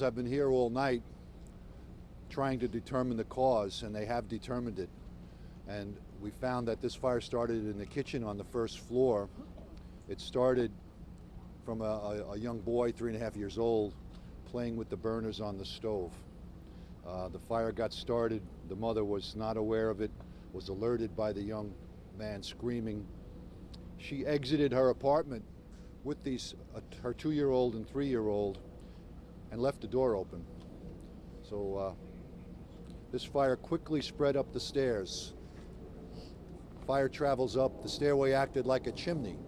I've been here all night trying to determine the cause, and they have determined it. And we found that this fire started in the kitchen on the first floor. It started from a young boy, 3.5 years old, playing with the burners on the stove. The fire got started. The mother was not aware of it, was alerted by the young man screaming. She exited her apartment with her 2-year-old and 3-year-old and left the door open. So this fire quickly spread up the stairs. Fire travels up. The stairway acted like a chimney.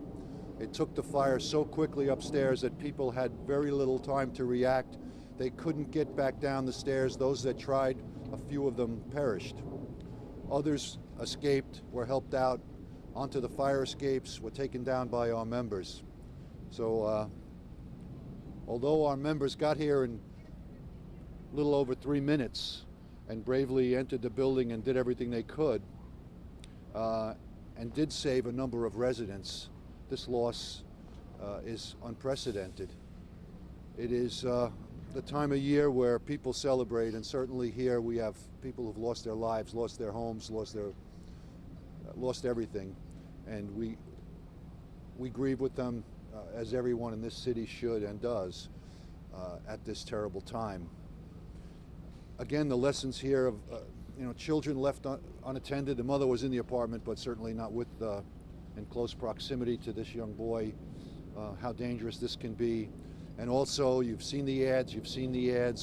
It took the fire so quickly upstairs that people had very little time to react. They couldn't get back down the stairs. Those that tried, a few of them perished. Others escaped, were helped out onto the fire escapes, were taken down by our members. So although our members got here in a little over 3 minutes and bravely entered the building and did everything they could and did save a number of residents, this loss is unprecedented. It is the time of year where people celebrate, and certainly here we have people who've lost their lives, lost their homes, lost everything, and we grieve with them as everyone in this city should and does at this terrible time. Again, the lessons here of children left unattended. The mother was in the apartment, but certainly not in close proximity to this young boy. How dangerous this can be. And also, you've seen the ads,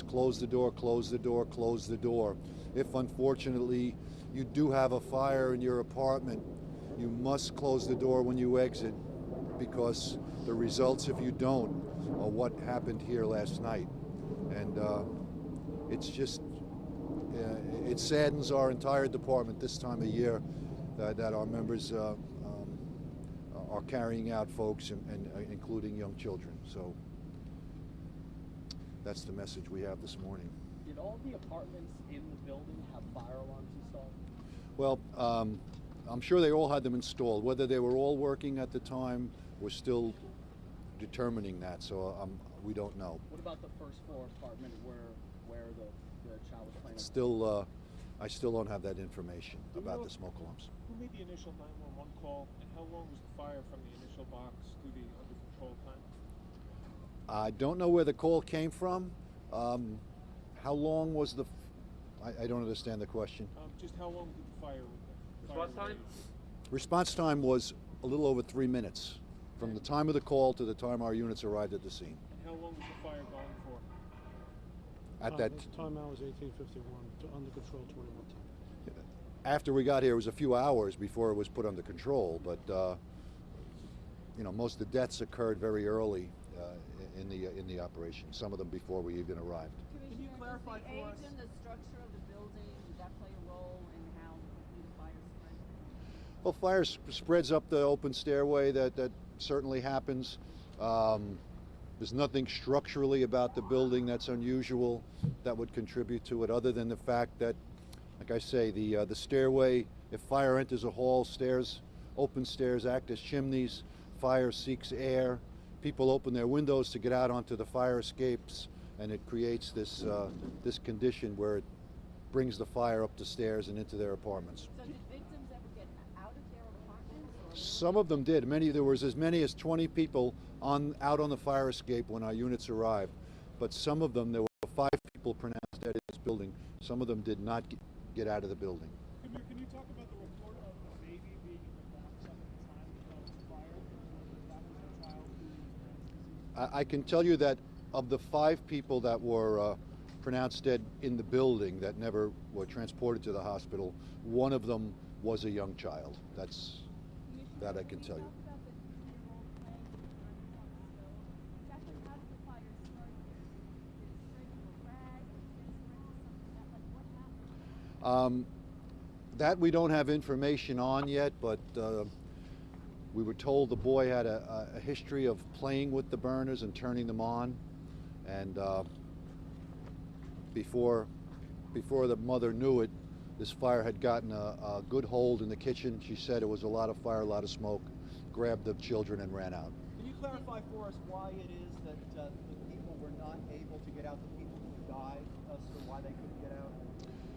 close the door, close the door, close the door. If unfortunately you do have a fire in your apartment, you must close the door when you exit, because the results, if you don't, are what happened here last night. And it's just, it saddens our entire department this time of year that our members are carrying out folks, and including young children. So that's the message we have this morning. Did all the apartments in the building have fire alarms installed? Well, I'm sure they all had them installed. Whether they were all working at the time, we're still determining that, so we don't know. What about the first floor apartment where the child was playing? I still don't have that information about the smoke alarms. Who made the initial 911 call, and how long was the fire from the initial box to the under control time? I don't know where the call came from. How long was I don't understand the question. Just how long did the fire Response time? Response time was a little over 3 minutes from the time of the call to the time our units arrived at the scene. And how long was the fire going for? At that time out was 1851, under control 21 time. After we got here, it was a few hours before it was put under control, but most of the deaths occurred very early in the operation, some of them before we even arrived. Can you clarify for us? The age and the structure of the building, did that play a role in how quickly the fire spread? Well, fire spreads up the open stairway. That certainly happens. There's nothing structurally about the building that's unusual that would contribute to it, other than the fact that, like I say, the stairway, if fire enters a hall, open stairs act as chimneys. Fire seeks air. People open their windows to get out onto the fire escapes, and it creates this condition where it brings the fire up the stairs and into their apartments. So did victims ever get out of their apartments? Some of them did. There was as many as 20 people out on the fire escape when our units arrived, but some of them, there were 5 people pronounced dead in this building. Some of them did not get out of the building. Can you talk about the report of the baby being in the box at the time of the fire? That was a child who... I can tell you that of the 5 people that were pronounced dead in the building that never were transported to the hospital, one of them was a young child. That I can tell you. That we don't have information on yet, but we were told the boy had a history of playing with the burners and turning them on, and before the mother knew it, this fire had gotten a good hold in the kitchen. She said it was a lot of fire, a lot of smoke, grabbed the children and ran out. Can you clarify for us why it is that the people were not able to get out, the people why they couldn't get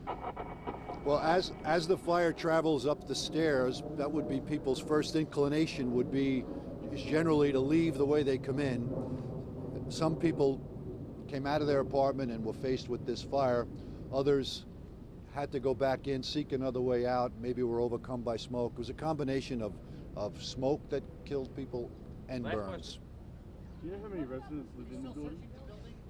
out? Well, as the fire travels up the stairs, that would be people's first inclination would be is generally to leave the way they come in. Some people came out of their apartment and were faced with this fire. Others had to go back in, seek another way out, maybe were overcome by smoke. It was a combination of smoke that killed people and burns. Do you know how many residents live in the building?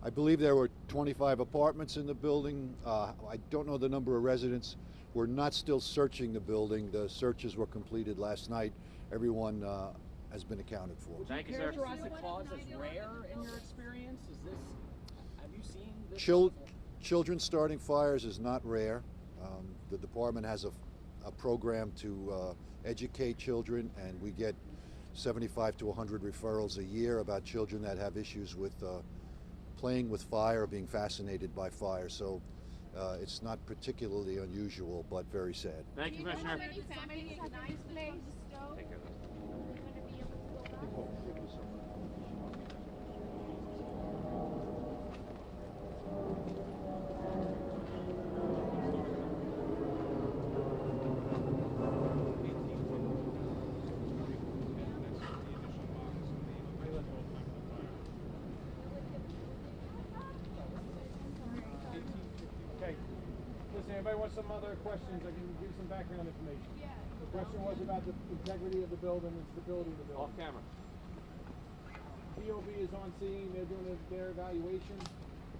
I believe there were 25 apartments in the building. I don't know the number of residents. We're not still searching the building. The searches were completed last night. Everyone has been accounted for. Would you characterize the cause as rare in your experience? Is this, have you seen this? Children starting fires is not rare. The department has a program to educate children, and we get 75 to 100 referrals a year about children that have issues with playing with fire or being fascinated by fire. So it's not particularly unusual, but very sad. Thank you, Commissioner. Take care of that. Okay. Listen, anybody wants some other questions? I can give you some background information. Yeah. The question was about the integrity of the building and stability of the building. Off camera. DOB is on scene. They're doing their evaluation.